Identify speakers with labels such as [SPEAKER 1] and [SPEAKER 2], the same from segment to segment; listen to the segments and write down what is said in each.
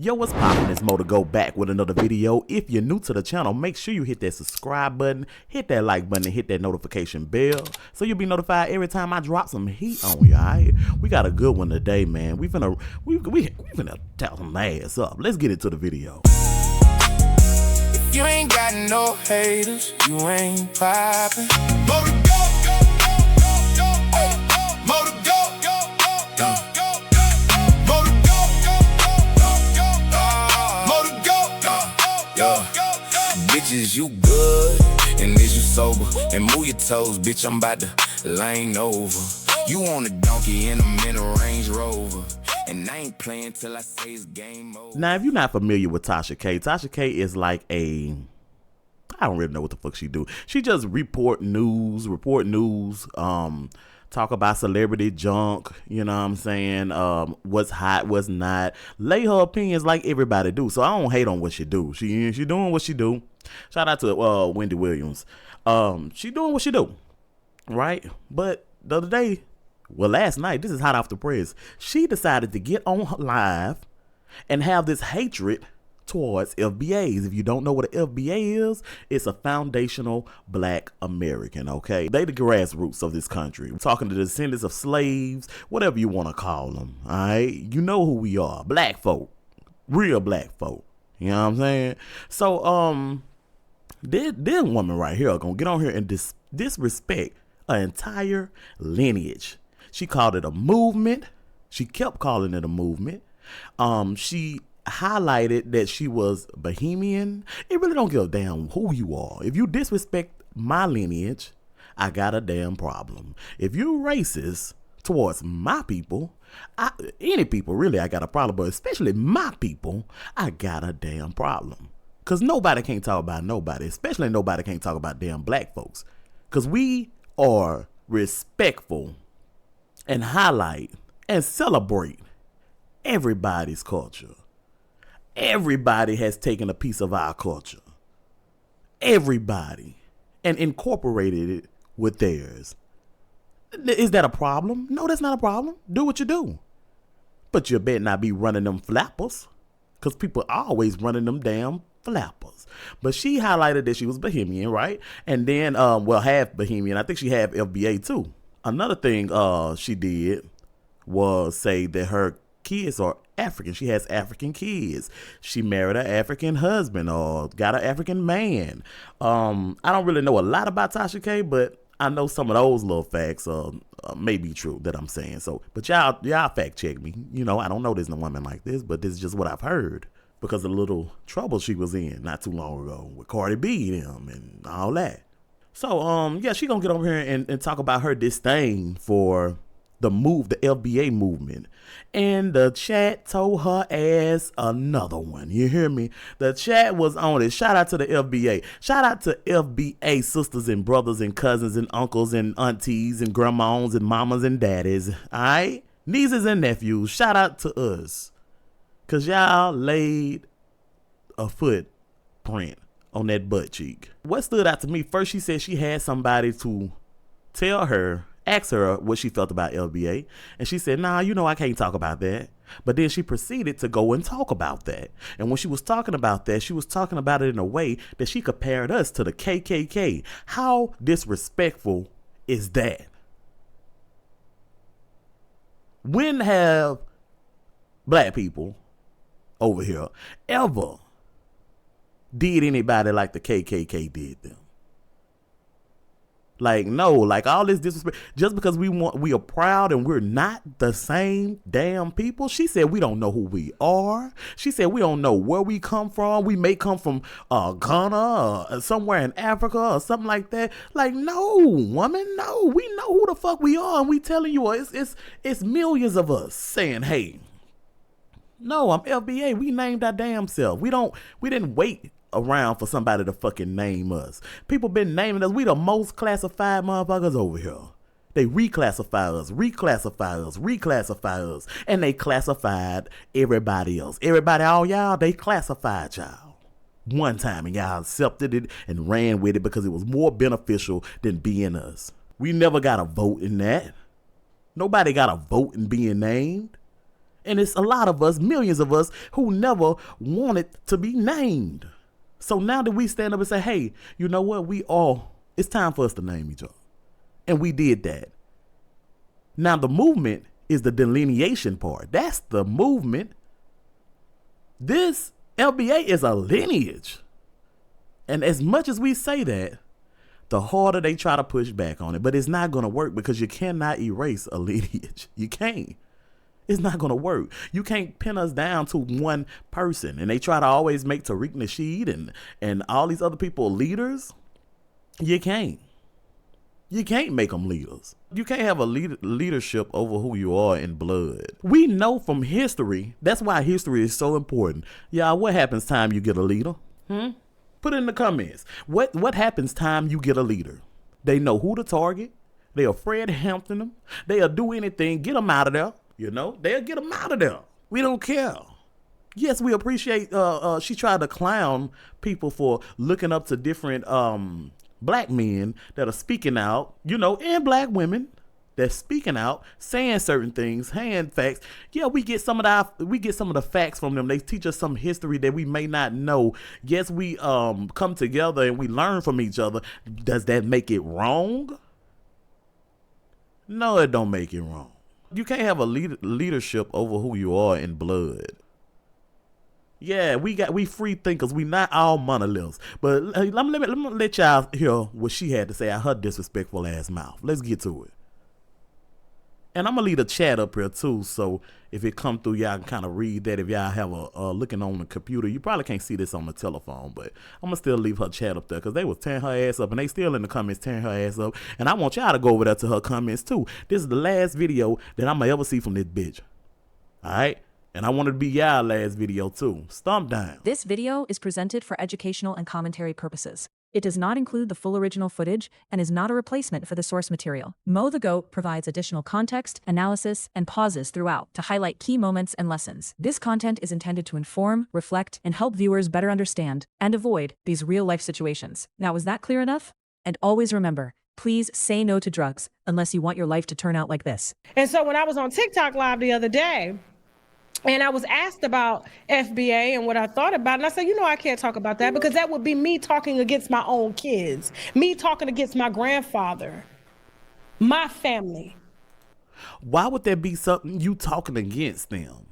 [SPEAKER 1] Yo, what's poppin'? It's ModdaGoat back with another video. If you're new to the channel, make sure you hit that subscribe button, hit that like button, and hit that notification bell so you'll be notified every time I drop some heat on you, alright? We got a good one today, man. We finna tell some ass up. Let's get into the video.
[SPEAKER 2] If you ain't got no haters, you ain't poppin'. Bitches, you good, and is you sober? And move your toes, bitch, I'm about to lane over. You on a donkey in a middle Range Rover, and I ain't playing till I say it's game over.
[SPEAKER 1] Now, if you're not familiar with Tasha K, Tasha K is like I don't really know what the fuck she do. She just report news, talk about celebrity junk, you know what I'm saying, what's hot, what's not, lay her opinions like everybody do. So I don't hate on what she do. She doing what she do. Shout out to Wendy Williams. She doing what she do, right? But the other day, well, last night, this is hot off the press, she decided to get on live and have this hatred towards FBAs. If you don't know what an FBA is, it's a foundational black American, okay? They the grassroots of this country. We're talking to the descendants of slaves, whatever you want to call them, all right? You know who we are, black folk, real black folk, you know what I'm saying? So, this woman right here gonna get on here and disrespect an entire lineage. She called it a movement. She kept calling it a movement. She highlighted that she was Bohemian. It really don't give a damn who you are. If you disrespect my lineage, I got a damn problem. If you racist towards my people, any people really, I got a problem, but especially my people, I got a damn problem. Because nobody can't talk about nobody, especially nobody can't talk about damn black folks. Because we are respectful and highlight and celebrate everybody's culture. Everybody has taken a piece of our culture. Everybody. And incorporated it with theirs. Is that a problem? No, that's not a problem. Do what you do. But you better not be running them flappers. Because people are always running them damn flappers. But she highlighted that she was Bohemian, right? And then, half Bohemian. I think she had FBA too. Another thing she did was say that her kids are African. She has African kids. She married an African husband or got an African man. I don't really know a lot about Tasha K, but I know some of those little facts may be true that I'm saying. So, but y'all fact check me. You know, I don't know there's no woman like this, but this is just what I've heard because of the little trouble she was in not too long ago with Cardi B and all that. So, yeah, she gonna get over here and talk about her disdain for the FBA movement. And the chat told her ass another one. You hear me? The chat was on it. Shout out to the FBA. Shout out to FBA sisters and brothers and cousins and uncles and aunties and grandmas and mamas and daddies. Alright? Nieces and nephews. Shout out to us. Cause y'all laid a footprint on that butt cheek. What stood out to me, first she said she had somebody to ask her what she felt about FBA. And she said, nah, you know, I can't talk about that. But then she proceeded to go and talk about that. And when she was talking about that, she was talking about it in a way that she compared us to the KKK. How disrespectful is that? When have black people over here ever did anybody like the KKK did them? Like, no, like all this disrespect, just because we are proud and we're not the same damn people. She said we don't know who we are. She said we don't know where we come from. We may come from Ghana or somewhere in Africa or something like that. Like, no, woman, no. We know who the fuck we are, and we telling you it's millions of us saying, hey, no, I'm FBA. We named our damn self. We didn't wait around for somebody to fucking name us. People been naming us. We the most classified motherfuckers over here. They reclassify us, and they classified everybody else. Everybody, all y'all, they classified y'all one time, and y'all accepted it and ran with it because it was more beneficial than being us. We never got a vote in that. Nobody got a vote in being named. And it's a lot of us, millions of us, who never wanted to be named. So now that we stand up and say, hey, you know what? It's time for us to name each other. And we did that. Now the movement is the delineation part. That's the movement. This FBA is a lineage. And as much as we say that, the harder they try to push back on it. But it's not going to work because you cannot erase a lineage. You can't. It's not going to work. You can't pin us down to one person. And they try to always make Tariq Nasheed and all these other people leaders. You can't. You can't make them leaders. You can't have a leadership over who you are in blood. We know from history. That's why history is so important. Y'all, what happens time you get a leader? Put it in the comments. What happens time you get a leader? They know who to target. They'll Fred Hampton them. They'll do anything. Get them out of there. You know, they'll get them out of there. We don't care. Yes, we appreciate, she tried to clown people for looking up to different black men that are speaking out, you know, and black women that's speaking out, saying certain things, saying facts. Yeah, we get some of the facts from them. They teach us some history that we may not know. Yes, we come together and we learn from each other. Does that make it wrong? No, it don't make it wrong. You can't have a leadership over who you are in blood. Yeah, we free thinkers. We not all monoliths. But let me let y'all hear what she had to say out her disrespectful ass mouth. Let's get to it. And I'm going to leave a chat up here too, so if it come through, y'all can kind of read that. If y'all have a looking on the computer, you probably can't see this on the telephone, but I'm going to still leave her chat up there because they was tearing her ass up, and they still in the comments tearing her ass up. And I want y'all to go over there to her comments too. This is the last video that I'm going to ever see from this bitch. All right? And I want it to be y'all last video too. Stomp down.
[SPEAKER 3] This video is presented for educational and commentary purposes. It does not include the full original footage and is not a replacement for the source material. ModdaGoat provides additional context, analysis, and pauses throughout to highlight key moments and lessons. This content is intended to inform, reflect, and help viewers better understand and avoid these real-life situations. Now, is that clear enough? And always remember, please say no to drugs unless you want your life to turn out like this.
[SPEAKER 4] And so when I was on TikTok Live the other day, and I was asked about FBA and what I thought about it. And I said, you know, I can't talk about that because that would be me talking against my own kids, me talking against my grandfather, my family.
[SPEAKER 1] Why would there be something you talking against them?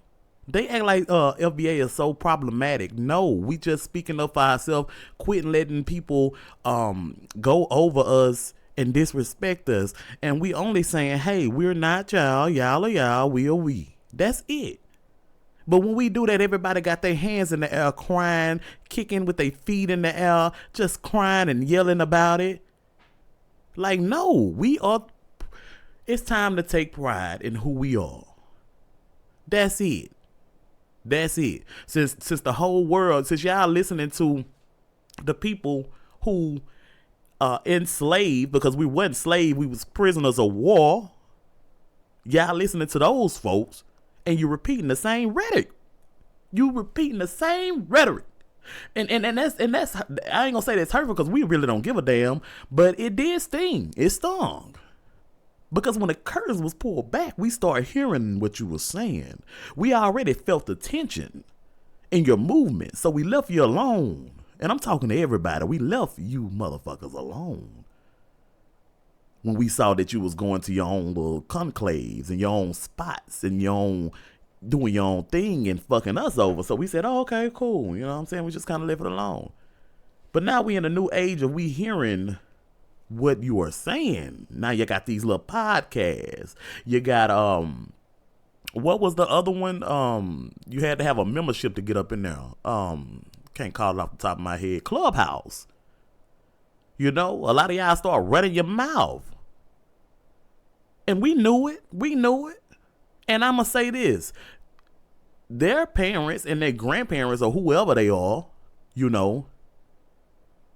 [SPEAKER 1] They act like FBA is so problematic. No, we just speaking up for ourselves, quitting letting people go over us and disrespect us. And we only saying, hey, we're not y'all, y'all are y'all, we are we. That's it. But when we do that, everybody got their hands in the air, crying, kicking with their feet in the air, just crying and yelling about it. Like, no, it's time to take pride in who we are. That's it. That's it. Since the whole world, since y'all listening to the people who enslaved, because we weren't slaves, we was prisoners of war. Y'all listening to those folks. And you're repeating the same rhetoric. You repeating the same rhetoric. And that's I ain't gonna say that's hurtful because we really don't give a damn, but it did sting. It stung. Because when the curtains was pulled back, we started hearing what you were saying. We already felt the tension in your movement, so we left you alone. And I'm talking to everybody. We left you motherfuckers alone. When we saw that you was going to your own little conclaves and your own spots and your own doing your own thing and fucking us over. So we said, oh, okay, cool. You know what I'm saying? We just kind of left it alone. But now we in a new age of we hearing what you are saying. Now you got these little podcasts. You got, what was the other one? You had to have a membership to get up in there. Can't call it off the top of my head. Clubhouse. You know, a lot of y'all start running your mouth. And we knew it. We knew it. And I'm going to say this. Their parents and their grandparents or whoever they are, you know,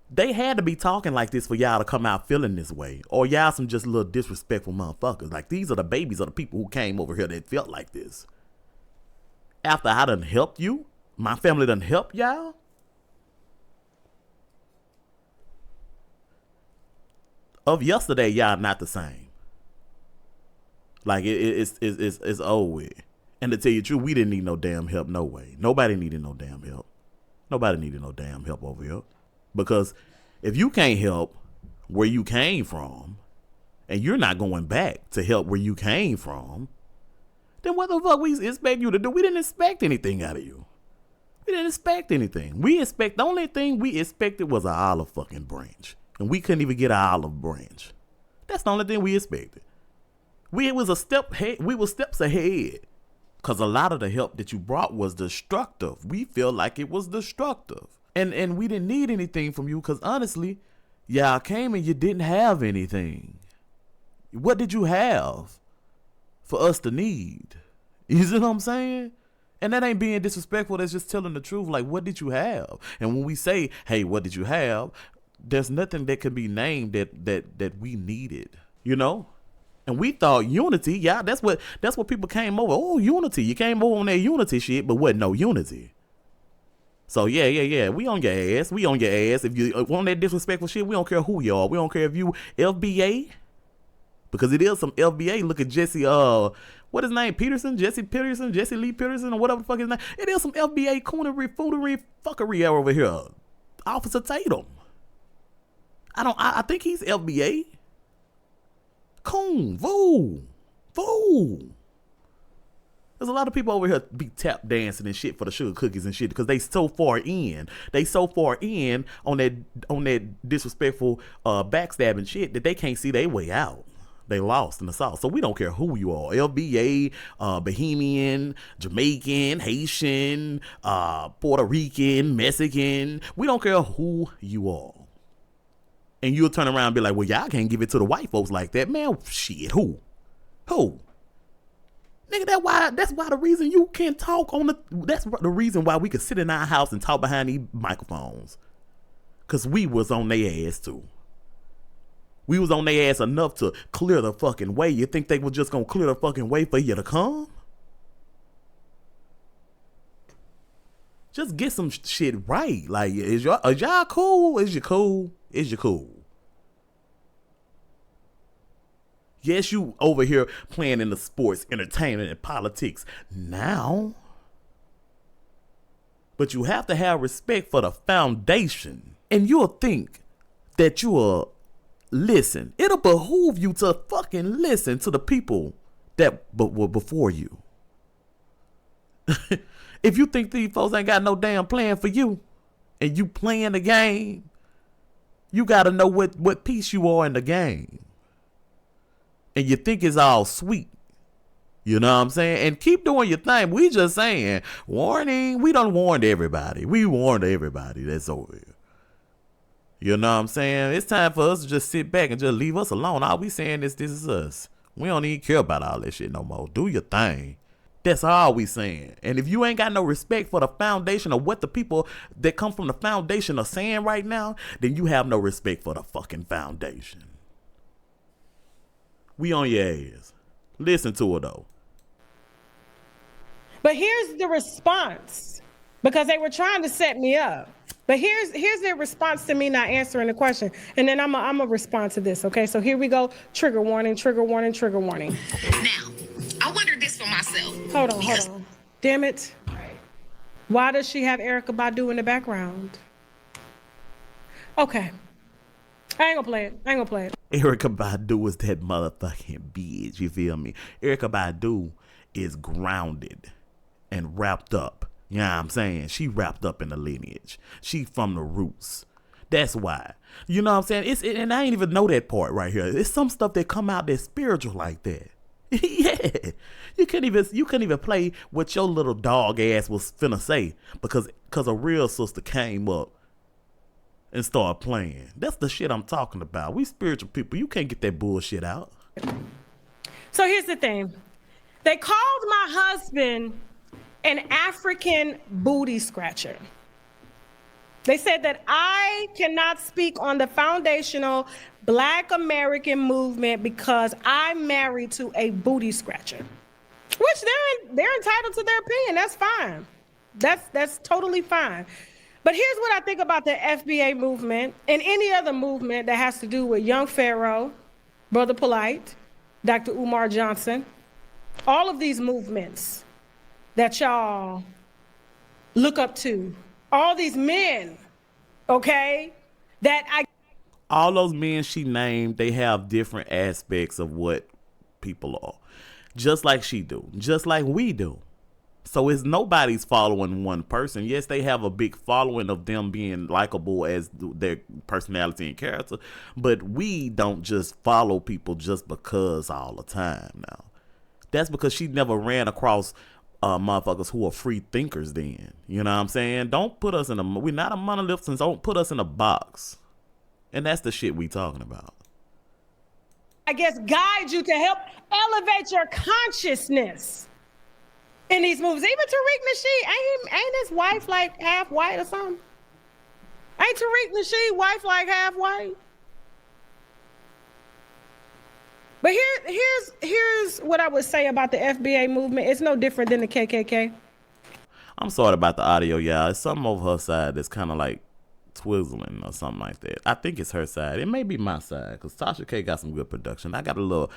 [SPEAKER 1] they had to be talking like this for y'all to come out feeling this way. Or y'all some just little disrespectful motherfuckers. Like these are the babies of the people who came over here that felt like this. After I done helped you, my family done helped y'all. Of yesterday, y'all not the same. Like it's over with. And to tell you the truth, we didn't need no damn help, no way. Nobody needed no damn help. Nobody needed no damn help over here. Because if you can't help where you came from, and you're not going back to help where you came from, then what the fuck we expect you to do? We didn't expect anything out of you. We didn't expect anything. The only thing we expected was an olive fucking branch. And we couldn't even get an olive branch. That's the only thing we expected. We were steps ahead. Because a lot of the help that you brought was destructive. We feel like it was destructive. And we didn't need anything from you because honestly, y'all came and you didn't have anything. What did you have for us to need? You see what I'm saying? And that ain't being disrespectful. That's just telling the truth. Like, what did you have? And when we say, hey, what did you have? There's nothing that can be named that we needed, you know? And we thought unity, yeah, that's what people came over. Oh, unity. You came over on that unity shit, but what? No unity. So yeah. We on your ass. We on your ass. If you want that disrespectful shit, we don't care who you are. We don't care if you FBA. Because it is some FBA. Look at Jesse, what his name? Jesse Lee Peterson, or whatever the fuck his name. It is some FBA foolery, fuckery over here. Officer Tatum. I think he's FBA. Coon, fool. There's a lot of people over here be tap dancing and shit for the sugar cookies and shit because they so far in. They so far in on that disrespectful backstabbing shit that they can't see their way out. They lost in the South. So we don't care who you are. LBA, Bahamian, Jamaican, Haitian, Puerto Rican, Mexican. We don't care who you are. And you'll turn around and be like, well, y'all can't give it to the white folks like that. Man, shit, who? Nigga, that's why the reason you can't talk that's the reason why we could sit in our house and talk behind these microphones. Cause we was on their ass too. We was on their ass enough to clear the fucking way. You think they were just gonna clear the fucking way for you to come? Just get some shit right. Like, is y'all cool? Is you cool? Is you cool? Yes, you over here playing in the sports, entertainment, and politics now. But you have to have respect for the foundation. And you'll think that you'll listen. It'll behoove you to fucking listen to the people that were before you. If you think these folks ain't got no damn plan for you and you playing the game, you got to know what piece you are in the game. And you think it's all sweet. You know what I'm saying? And keep doing your thing. We just saying, warning, we done warned everybody. We warned everybody that's over here. You know what I'm saying? It's time for us to just sit back and just leave us alone. All we saying is this is us. We don't even care about all that shit no more. Do your thing. That's all we saying. And if you ain't got no respect for the foundation of what the people that come from the foundation are saying right now, then you have no respect for the fucking foundation. We on your ass. Listen to it though.
[SPEAKER 4] But here's the response, because they were trying to set me up. But here's their response to me not answering the question. And then I'm a respond to this, okay? So here we go. Trigger warning, trigger warning, trigger warning.
[SPEAKER 5] Now, I wondered this for myself.
[SPEAKER 4] Hold on. Damn it. Why does she have Erykah Badu in the background? Okay. I ain't gonna play it.
[SPEAKER 1] Erykah Badu is that motherfucking bitch, you feel me? Erykah Badu is grounded and wrapped up. You know what I'm saying? She wrapped up in the lineage. She from the roots. That's why. You know what I'm saying? And I ain't even know that part right here. It's some stuff that come out that's spiritual like that. Yeah. You couldn't even play what your little dog ass was finna say because a real sister came up and started playing. That's the shit I'm talking about. We spiritual people. You can't get that bullshit out.
[SPEAKER 4] So here's the thing. They called my husband an African booty scratcher. They said that I cannot speak on the foundational Black American movement because I'm married to a booty scratcher, which they're entitled to their opinion. That's fine. That's totally fine. But here's what I think about the FBA movement and any other movement that has to do with Young Pharaoh, Brother Polite, Dr. Umar Johnson, all of these movements. that y'all look up to. All these men, okay, that I
[SPEAKER 1] All those men she named, they have different aspects of what people are. Just like she do. Just like we do. So it's nobody's following one person. Yes, they have a big following of them being likable as their personality and character, but we don't just follow people just because all the time now. That's because she never ran across motherfuckers who are free thinkers then. You know what I'm saying? Don't put us in a... We're not a monolith, so don't put us in a box. And that's the shit we talking about.
[SPEAKER 4] guess guide you to help elevate your consciousness in these movies. Even Tariq Nasheed, ain't his wife like half white or something? Ain't Tariq Nasheed wife like half white? But here's what I would say about the FBA movement. It's no different than the KKK.
[SPEAKER 1] I'm sorry about the audio, y'all. It's something over her side that's kind of like twizzling or something like that. I think it's her side. It may be my side because Tasha K got some good production. I got a little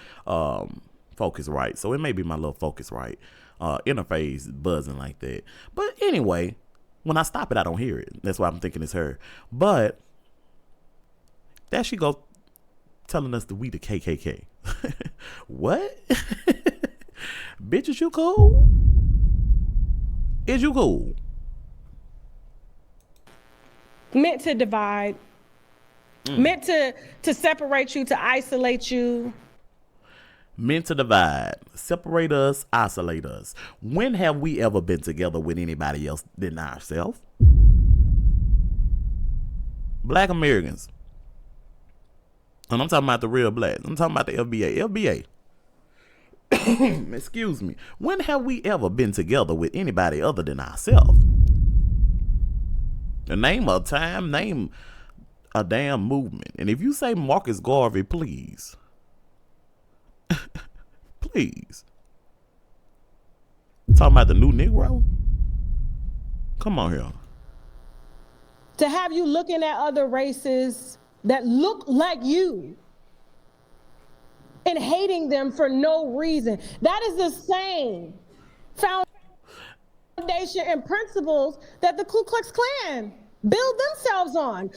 [SPEAKER 1] Focusrite, so it may be my little Focusrite interface buzzing like that. But anyway, when I stop it, I don't hear it. That's why I'm thinking it's her. But there she go telling us that we the KKK. What? Bitch, is you cool? Is you cool?
[SPEAKER 4] Meant to divide, meant to separate you, to isolate you.
[SPEAKER 1] Meant to divide, separate us, isolate us. When have we ever been together with anybody else than ourselves? Black Americans. And I'm talking about the real blacks. I'm talking about the FBA. Excuse me. When have we ever been together with anybody other than ourselves? The name of time, name a damn movement. And if you say Marcus Garvey, please. Please. Talking about the new Negro? Come on here.
[SPEAKER 4] To have you looking at other races that look like you and hating them for no reason. That is the same foundation and principles that the Ku Klux Klan build themselves on.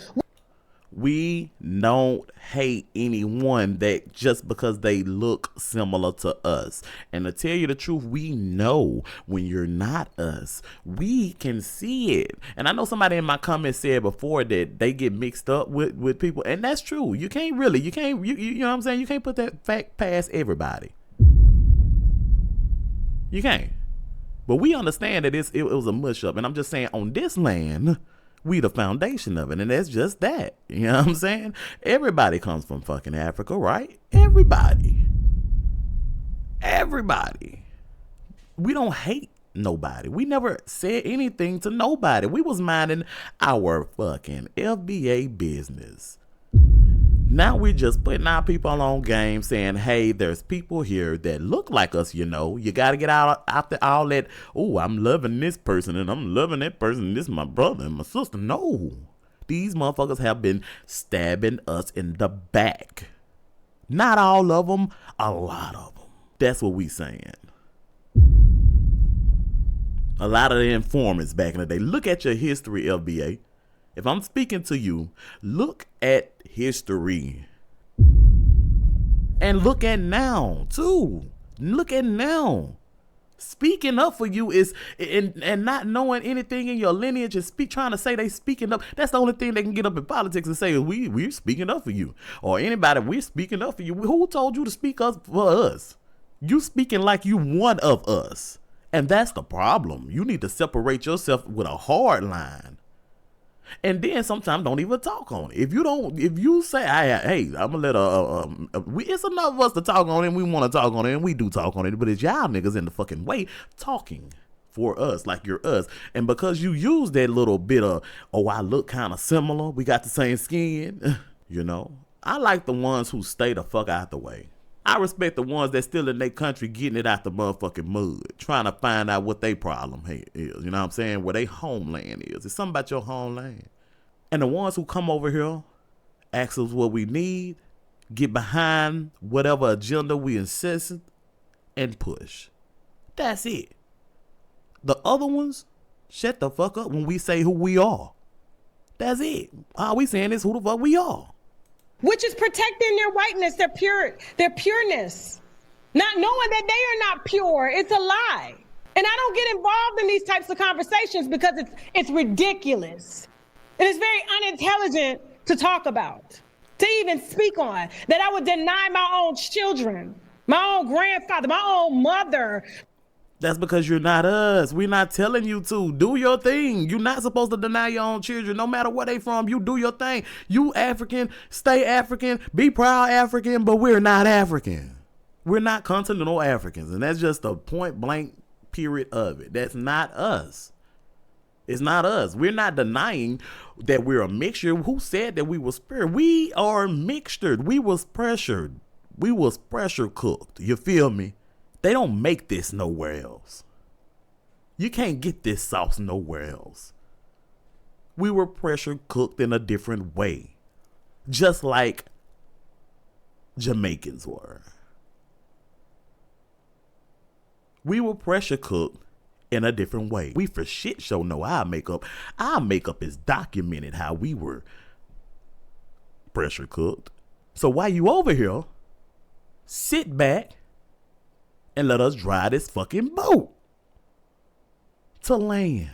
[SPEAKER 1] We don't hate anyone that just because they look similar to us. And to tell you the truth, we know when you're not us. We can see it. And I know somebody in my comments said before that they get mixed up with people. And that's true. You know what I'm saying? You can't put that fact past everybody. You can't. But we understand that it was a mush up. And I'm just saying, on this land, we the foundation of it, and that's just that. You know what I'm saying? Everybody comes from fucking Africa, right? Everybody. We don't hate nobody. We never said anything to nobody. We was minding our fucking FBA business. Now we're just putting our people on game saying, hey, there's people here that look like us, you know. You got to get out after all that, oh, I'm loving this person and I'm loving that person. This is my brother and my sister. No. These motherfuckers have been stabbing us in the back. Not all of them, a lot of them. That's what we saying. A lot of the informants back in the day. Look at your history, FBA. If I'm speaking to you, look at history. And look at now, too. Look at now. Speaking up for you is, and not knowing anything in your lineage and trying to say they speaking up. That's the only thing they can get up in politics and say, we're speaking up for you. Or anybody, we're speaking up for you. Who told you to speak up for us? You speaking like you one of us. And that's the problem. You need to separate yourself with a hard line. And then sometimes don't even talk on it. If you say, hey, I'm gonna let it's enough of us to talk on it, and we want to talk on it, and we do talk on it, but it's y'all niggas in the fucking way talking for us like you're us. And because you use that little bit of, oh, I look kind of similar, we got the same skin, you know, I like the ones who stay the fuck out the way. I respect the ones that still in their country getting it out the motherfucking mud, trying to find out what their problem is. You know what I'm saying? Where their homeland is. It's something about your homeland. And the ones who come over here, ask us what we need, get behind whatever agenda we insist and push. That's it. The other ones, shut the fuck up when we say who we are. That's it. All we saying is who the fuck we are.
[SPEAKER 4] Which is protecting their whiteness, their pureness. Not knowing that they are not pure. It's a lie. And I don't get involved in these types of conversations because it's ridiculous. And it's very unintelligent to talk about, to even speak on. That I would deny my own children, my own grandfather, my own mother.
[SPEAKER 1] That's because you're not us. We're not telling you to. Do your thing. You're not supposed to deny your own children. No matter where they from, you do your thing. You African, stay African, be proud African, but we're not African. We're not continental Africans. And that's just the point blank period of it. That's not us. It's not us. We're not denying that we're a mixture. Who said that we was pure? We are mixtured. We was pressured. We was pressure cooked. You feel me? They don't make this nowhere else. You can't get this sauce nowhere else. We were pressure cooked in a different way. Just like Jamaicans were. We were pressure cooked in a different way. We for shit show know our makeup. Our makeup is documented how we were pressure cooked. So while you over here, sit back and let us drive this fucking boat to land.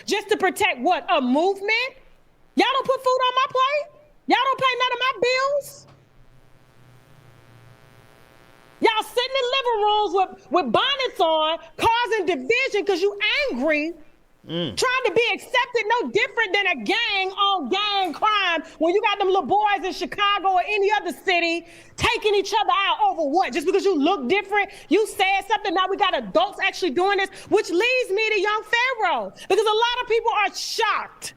[SPEAKER 4] Just to protect what? A movement? Y'all don't put food on my plate? Y'all don't pay none of my bills? Y'all sitting in living rooms with bonnets on, causing division because you angry, trying to be accepted no different than a gang on gang crime when you got them little boys in Chicago or any other city taking each other out over what? Just because you look different, you said something, now we got adults actually doing this, which leads me to young Pharaoh, because a lot of people are shocked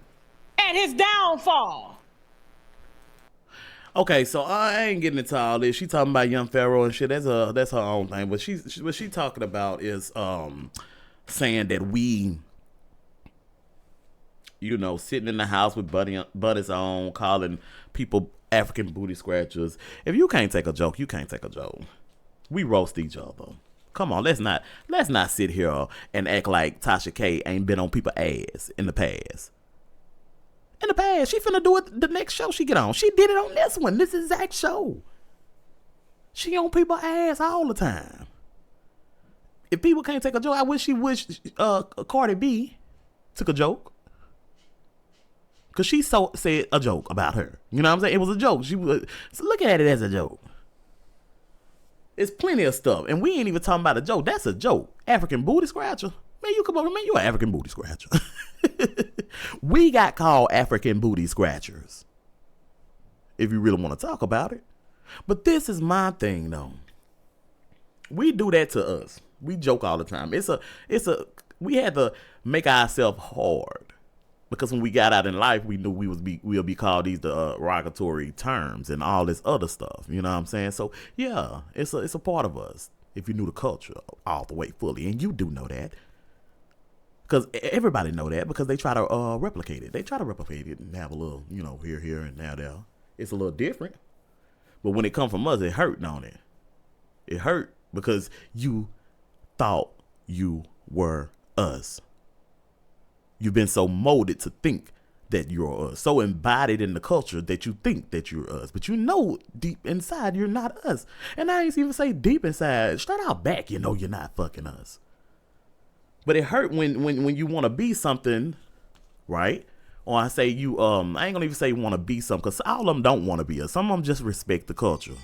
[SPEAKER 4] at his downfall.
[SPEAKER 1] Okay, so I ain't getting into all this. She talking about young Pharaoh and shit. That's her own thing. But what she talking about is saying that we, you know, sitting in the house with buddies on, calling people African booty scratchers. If you can't take a joke, you can't take a joke. We roast each other. Come on, let's not sit here and act like Tasha K ain't been on people's ass in the past. In the past, she finna do it the next show she get on. She did it on this one, this exact show. She on people's ass all the time. If people can't take a joke, I wish Cardi B took a joke. Cause she said a joke about her. You know what I'm saying? It was a joke. So look at it as a joke. It's plenty of stuff. And we ain't even talking about a joke. That's a joke. African booty scratcher. Man, you come over, man, you an African booty scratcher. We got called African booty scratchers. If you really want to talk about it. But this is my thing though. We do that to us. We joke all the time. We had to make ourselves hard. Because when we got out in life, we knew we'll be called these derogatory terms and all this other stuff. You know what I'm saying? So yeah, it's a part of us. If you knew the culture all the way fully, and you do know that. Because everybody know that because they try to replicate it. They try to replicate it and have a little, you know, here, and there. It's a little different. But when it come from us, it hurt, don't it? It hurt because you thought you were us. You've been so molded to think that you're us. So embodied in the culture that you think that you're us. But you know deep inside you're not us. And I ain't even say deep inside. Straight out back, you know you're not fucking us. But it hurt when you want to be something, right? Or I say I ain't gonna even say want to be something, because all of them don't want to be us. Some of them just respect the culture.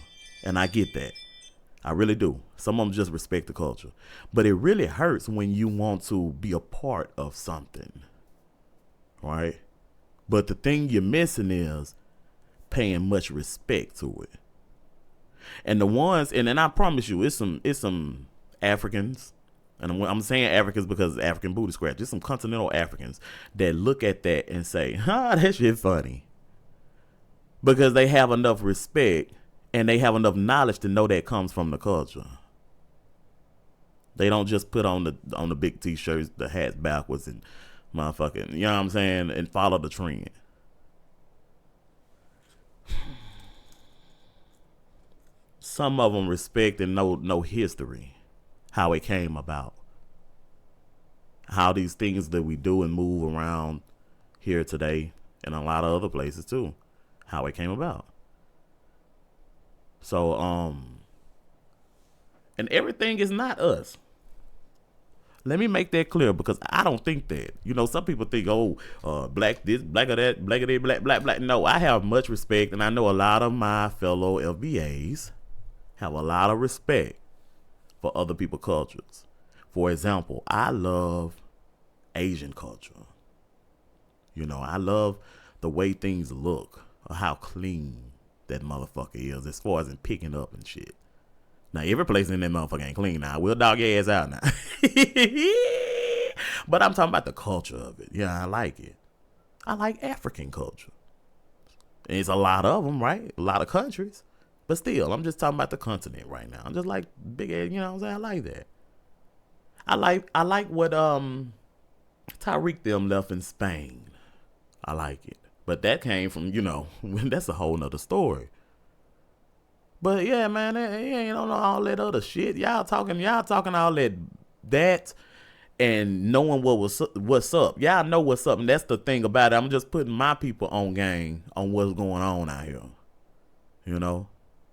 [SPEAKER 1] And I get that. I really do. Some of them just respect the culture. But it really hurts when you want to be a part of something, right? But the thing you're missing is paying much respect to it. And the ones, and I promise you, it's some Africans. And I'm saying Africans because African booty scratch. There's some continental Africans that look at that and say, that shit funny. Because they have enough respect and they have enough knowledge to know that comes from the culture. They don't just put on the big t-shirts, the hats backwards and motherfucking, you know what I'm saying, and follow the trend. Some of them respect and know history. How it came about. how these things that we do and move around here today and a lot of other places too, how it came about. So, and everything is not us. Let me make that clear, because I don't think that. You know, some people think, black this, black of that, black of that, black. No, I have much respect, and I know a lot of my fellow FBAs have a lot of respect for other people's cultures. For example, I love Asian culture. You know, I love the way things look, or how clean that motherfucker is, as far as in picking up and shit. Now, every place in that motherfucker ain't clean now. We'll dog your ass out now. But I'm talking about the culture of it. Yeah, I like it. I like African culture. And it's a lot of them, right? A lot of countries. But still, I'm just talking about the continent right now. I'm just like big ass, you know what I'm saying? I like that. I like what Tyreek them left in Spain. I like it. But that came from, you know, that's a whole nother story. But yeah, man, you ain't on all that other shit. Y'all talking all that and knowing what's up. Y'all know what's up, and that's the thing about it. I'm just putting my people on game on what's going on out here. You know,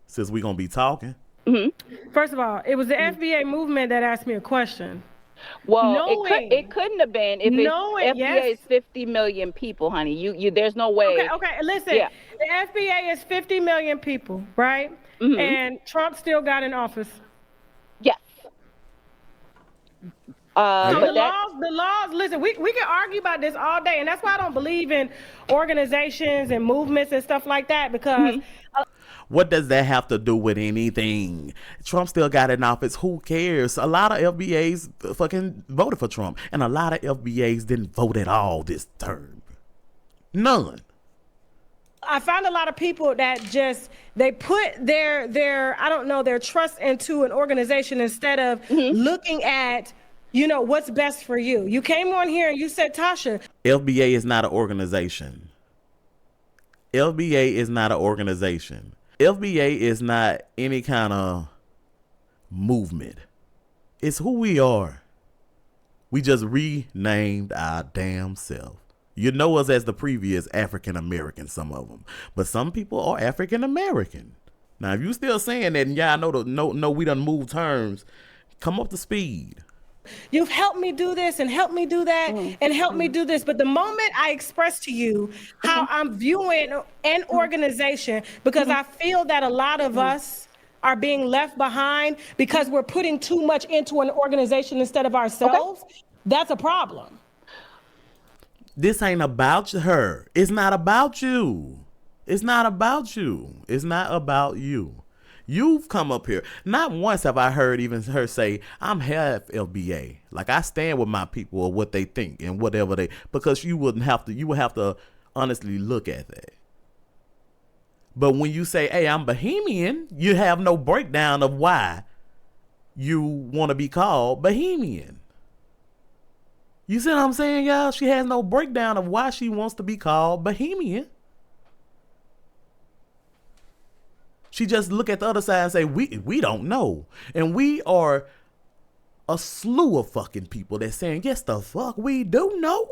[SPEAKER 1] since we gonna be talking.
[SPEAKER 4] Mm-hmm. First of all, it was the FBA movement that asked me a question.
[SPEAKER 6] Well, it couldn't have been if FBA is 50 million people, honey. You there's no way.
[SPEAKER 4] Okay. Listen, the FBA is 50 million people, right? Mm-hmm. And Trump still got in office.
[SPEAKER 6] Yes.
[SPEAKER 4] So the laws. Listen, we can argue about this all day, and that's why I don't believe in organizations and movements and stuff like that, because.
[SPEAKER 1] What does that have to do with anything? Trump still got in office. Who cares? A lot of FBAs fucking voted for Trump, and a lot of FBAs didn't vote at all this term. None.
[SPEAKER 4] I found a lot of people that just, they put their I don't know, their trust into an organization instead of looking at, you know, what's best for you. You came on here and you said, Tasha.
[SPEAKER 1] FBA is not an organization. FBA is not an organization. FBA is not any kind of movement. It's who we are. We just renamed our damn self. You know us as the previous African American, some of them. But some people are African American. Now, if you still saying that and y'all know we done moved terms, come up to speed.
[SPEAKER 4] You've helped me do this and helped me do that and helped me do this. But the moment I express to you how I'm viewing an organization, because I feel that a lot of us are being left behind because we're putting too much into an organization instead of ourselves, that's a problem.
[SPEAKER 1] This ain't about her. It's not about you. It's not about you. It's not about you. You've come up here. Not once have I heard even her say, I'm half FBA. Like, I stand with my people or what they think and whatever because you would have to honestly look at that. But when you say, hey, I'm Bohemian, you have no breakdown of why you want to be called Bohemian. You see what I'm saying, y'all? She has no breakdown of why she wants to be called Bohemian. She just look at the other side and say, we don't know. And we are a slew of fucking people that's saying, yes, the fuck we do know.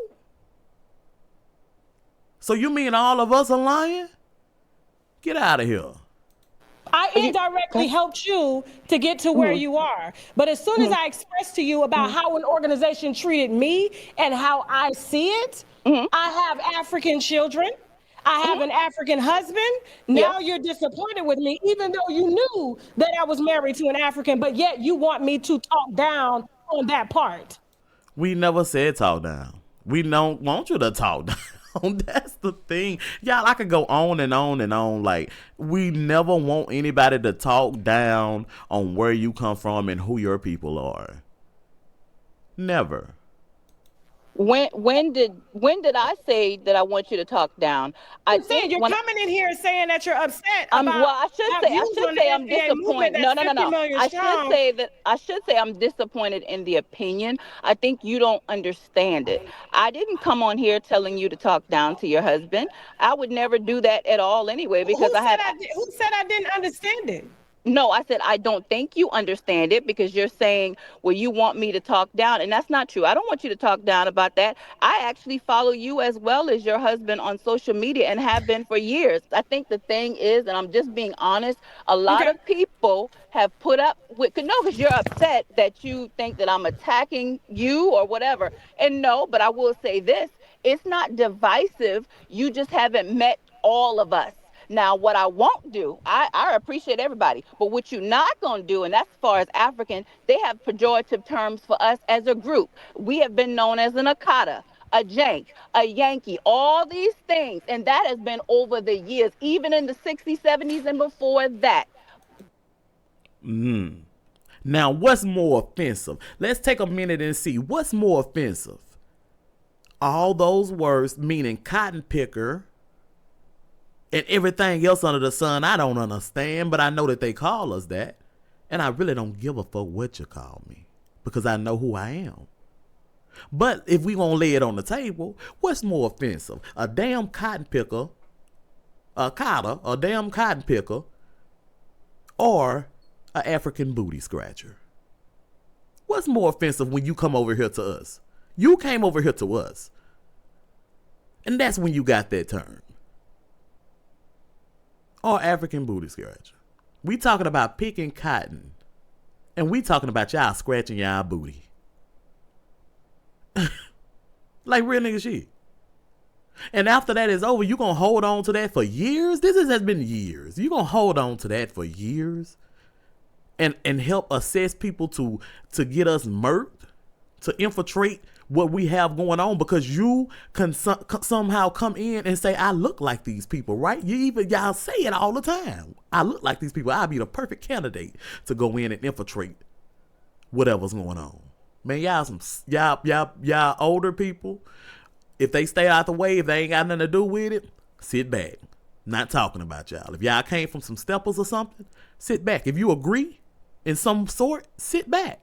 [SPEAKER 1] So you mean all of us are lying? Get out of here.
[SPEAKER 4] I indirectly helped you to get to where you are. But as soon as I expressed to you about how an organization treated me and how I see it, I have African children. I have an African husband. Now you're disappointed with me, even though you knew that I was married to an African, but yet you want me to talk down on that part.
[SPEAKER 1] We never said talk down. We don't want you to talk down. That's the thing. Y'all, I could go on and on and on. Like, we never want anybody to talk down on where you come from and who your people are. Never.
[SPEAKER 6] When did I say that I want you to talk down?
[SPEAKER 4] You're coming in here saying that you're upset about.
[SPEAKER 6] Well, I should say I'm disappointed. No. I should say I'm disappointed in the opinion. I think you don't understand it. I didn't come on here telling you to talk down to your husband. I would never do that at all anyway, because
[SPEAKER 4] who said I didn't understand it?
[SPEAKER 6] No, I said, I don't think you understand it because you're saying, well, you want me to talk down. And that's not true. I don't want you to talk down about that. I actually follow you as well as your husband on social media and have been for years. I think the thing is, and I'm just being honest, a lot
[SPEAKER 4] Okay.
[SPEAKER 6] of people have put up with, no, because you're upset that you think that I'm attacking you or whatever. And no, but I will say this, it's not divisive. You just haven't met all of us. Now, what I won't do, I appreciate everybody, but what you're not going to do, and that's as far as African, they have pejorative terms for us as a group. We have been known as an Akata, a Jank, a Yankee, all these things. And that has been over the years, even in the 60s, 70s, and before that.
[SPEAKER 1] Now, what's more offensive? Let's take a minute and see what's more offensive. All those words meaning cotton picker and everything else under the sun I don't understand, but I know that they call us that. And I really don't give a fuck what you call me because I know who I am. But if we gonna lay it on the table, what's more offensive? A damn cotton picker, a damn cotton picker, or an African booty scratcher? What's more offensive when you come over here to us? You came over here to us. And that's when you got that term. Or African booty scratcher. We talking about picking cotton. And we talking about y'all scratching y'all booty. Like real nigga shit. And after that is over, you gonna hold on to that for years? Has been years. You gonna hold on to that for years? And help assess people to get us murked? To infiltrate what we have going on because you can somehow come in and say, I look like these people, right? Y'all say it all the time. I look like these people. I'll be the perfect candidate to go in and infiltrate whatever's going on. Man, y'all older people, if they stay out the way, if they ain't got nothing to do with it, sit back. Not talking about y'all. If y'all came from some steppers or something, sit back. If you agree in some sort, sit back.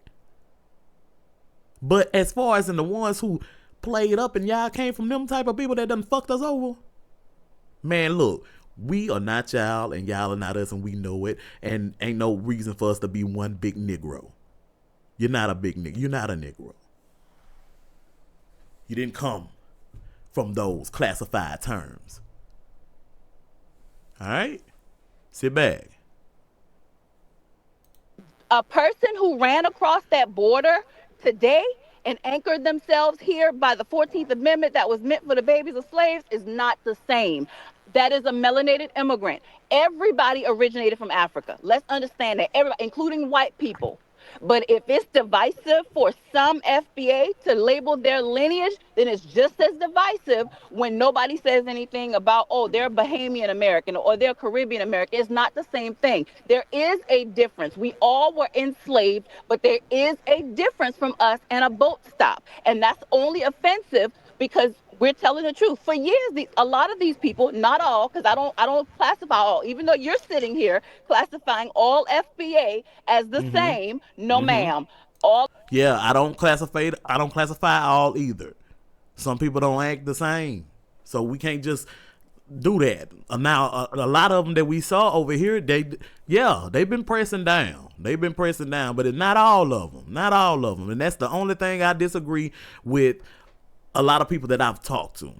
[SPEAKER 1] But as far as in the ones who played up and y'all came from them type of people that done fucked us over, man, look, we are not y'all and y'all are not us and we know it. And ain't no reason for us to be one big Negro. You're not a big nigga. You're not a Negro. You didn't come from those classified terms. All right? Sit back.
[SPEAKER 6] A person who ran across that border today and anchored themselves here by the 14th Amendment that was meant for the babies of slaves is not the same. That is a melanated immigrant. Everybody originated from Africa. Let's understand that, everybody, including white people. But if it's divisive for some FBA to label their lineage, then it's just as divisive when nobody says anything about, oh, they're Bahamian American or they're Caribbean American. It's not the same thing. There is a difference. We all were enslaved, but there is a difference from us and a boat stop. And that's only offensive because we're telling the truth. For years, a lot of these people, not all, because I don't classify all, even though you're sitting here classifying all FBA as the same. No, ma'am. All.
[SPEAKER 1] Yeah, I don't classify all either. Some people don't act the same. So we can't just do that. Now, a lot of them that we saw over here, they've been pressing down. But it's not all of them. And that's the only thing I disagree with a lot of people that I've talked to.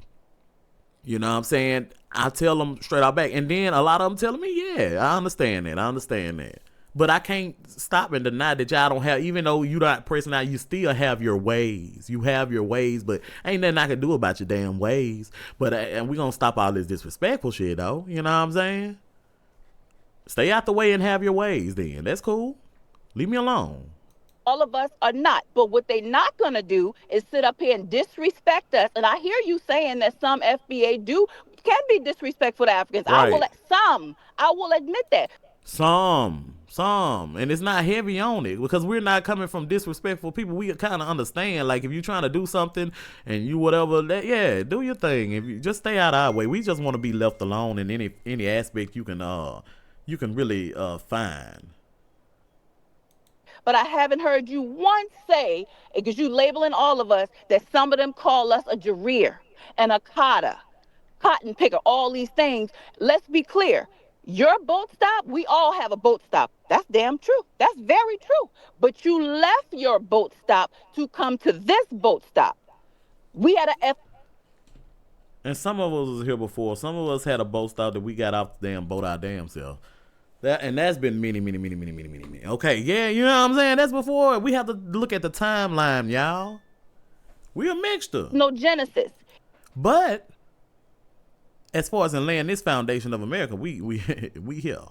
[SPEAKER 1] You know what I'm saying? I tell them straight out back. And then a lot of them telling me, yeah, I understand that. But I can't stop and deny that y'all don't have, even though you're not pressing out, you still have your ways. You have your ways, but ain't nothing I can do about your damn ways. But and we gonna stop all this disrespectful shit, though. You know what I'm saying? Stay out the way and have your ways then. That's cool. Leave me alone.
[SPEAKER 6] All of us are not. But what they not going to do is sit up here and disrespect us. And I hear you saying that some FBA can be disrespectful to Africans.
[SPEAKER 1] Right.
[SPEAKER 6] I will admit that.
[SPEAKER 1] Some. And it's not heavy on it because we're not coming from disrespectful people. We kind of understand, like, if you're trying to do something and you whatever, do your thing. If you just stay out of our way, we just want to be left alone in any aspect you can really find.
[SPEAKER 6] But I haven't heard you once say, because you labeling all of us, that some of them call us a Jareer, an Akata, cotton picker, all these things. Let's be clear. Your boat stop, we all have a boat stop. That's damn true. That's very true. But you left your boat stop to come to this boat stop. We had a
[SPEAKER 1] And some of us was here before. Some of us had a boat stop that we got off the damn boat our damn self. That's been many. Okay, yeah, you know what I'm saying? That's before. We have to look at the timeline, y'all. We a mixture.
[SPEAKER 6] No genesis.
[SPEAKER 1] But as far as in laying this foundation of America, we here.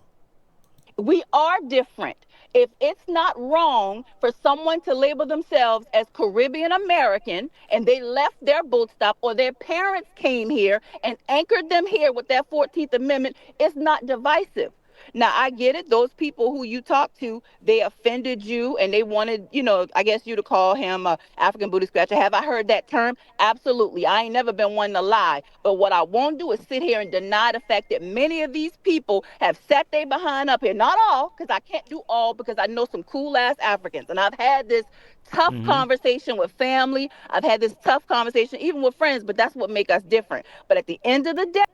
[SPEAKER 6] We are different. If it's not wrong for someone to label themselves as Caribbean American and they left their boat stop or their parents came here and anchored them here with that 14th Amendment, it's not divisive. Now, I get it. Those people who you talk to, they offended you and they wanted, I guess you to call him a African booty scratcher. Have I heard that term? Absolutely. I ain't never been one to lie. But what I won't do is sit here and deny the fact that many of these people have sat their behind up here. Not all, because I can't do all, because I know some cool-ass Africans. And I've had this tough conversation with family. I've had this tough conversation even with friends, but that's what makes us different. But at the end of the day,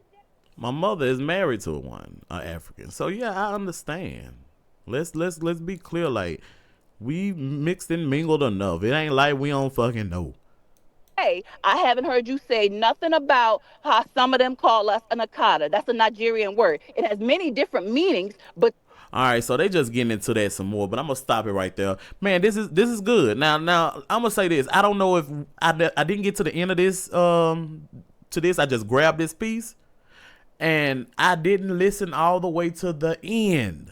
[SPEAKER 1] my mother is married to an African. So yeah, I understand. Let's be clear, like, we mixed and mingled enough. It ain't like we don't fucking know.
[SPEAKER 6] Hey, I haven't heard you say nothing about how some of them call us an Akata. That's a Nigerian word. It has many different meanings, but
[SPEAKER 1] all right, so they just getting into that some more, but I'm gonna stop it right there. Man, this is good. Now I'm gonna say this. I don't know if I didn't get to the end of this I just grabbed this piece. And I didn't listen all the way to the end.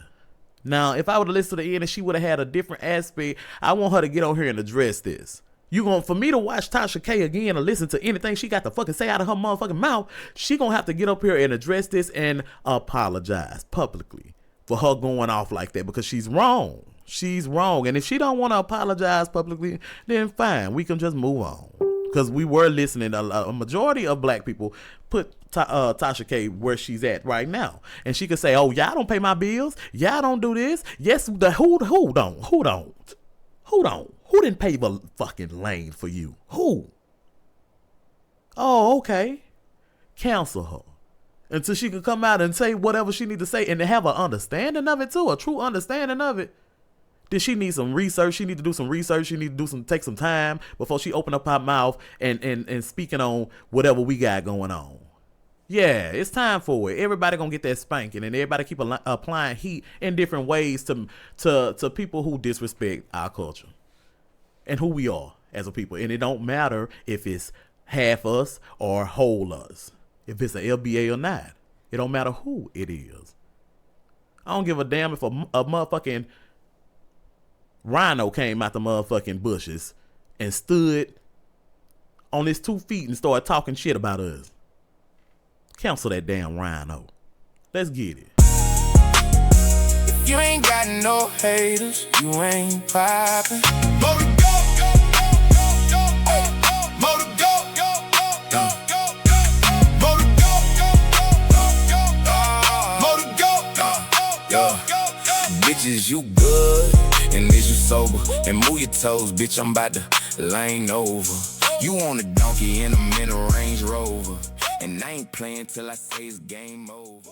[SPEAKER 1] Now, if I would have listened to the end and she would have had a different aspect, I want her to get on here and address this. For me to watch Tasha K again and listen to anything she got to fucking say out of her motherfucking mouth, she gonna have to get up here and address this and apologize publicly for her going off like that, because she's wrong. She's wrong. And if she don't want to apologize publicly, then fine. We can just move on. Because we were listening, a majority of black people put Tasha K where she's at right now. And she could say, oh, y'all don't pay my bills. Y'all don't do this. Yes, who don't? Who didn't pay the fucking lane for you? Who? Oh, okay. Cancel her until she can come out and say whatever she need to say and have an understanding of it too, a true understanding of it. Did she need some research? She need to do some research. She need to take some time before she open up her mouth and speaking on whatever we got going on. Yeah, it's time for it. Everybody gonna get that spanking, and everybody keep applying heat in different ways to people who disrespect our culture and who we are as a people. And it don't matter if it's half us or whole us, if it's an FBA or not. It don't matter who it is. I don't give a damn if a motherfucking rhino came out the motherfucking bushes and stood on his 2 feet and started talking shit about us. Cancel that damn rhino. Let's get it.
[SPEAKER 2] If you ain't got no haters, you ain't poppin'. Bitches, you good, and is you sober? And move your toes, bitch, I'm about to lane over. You on a donkey in a mid-range Rover, and I ain't playing till I say it's game over.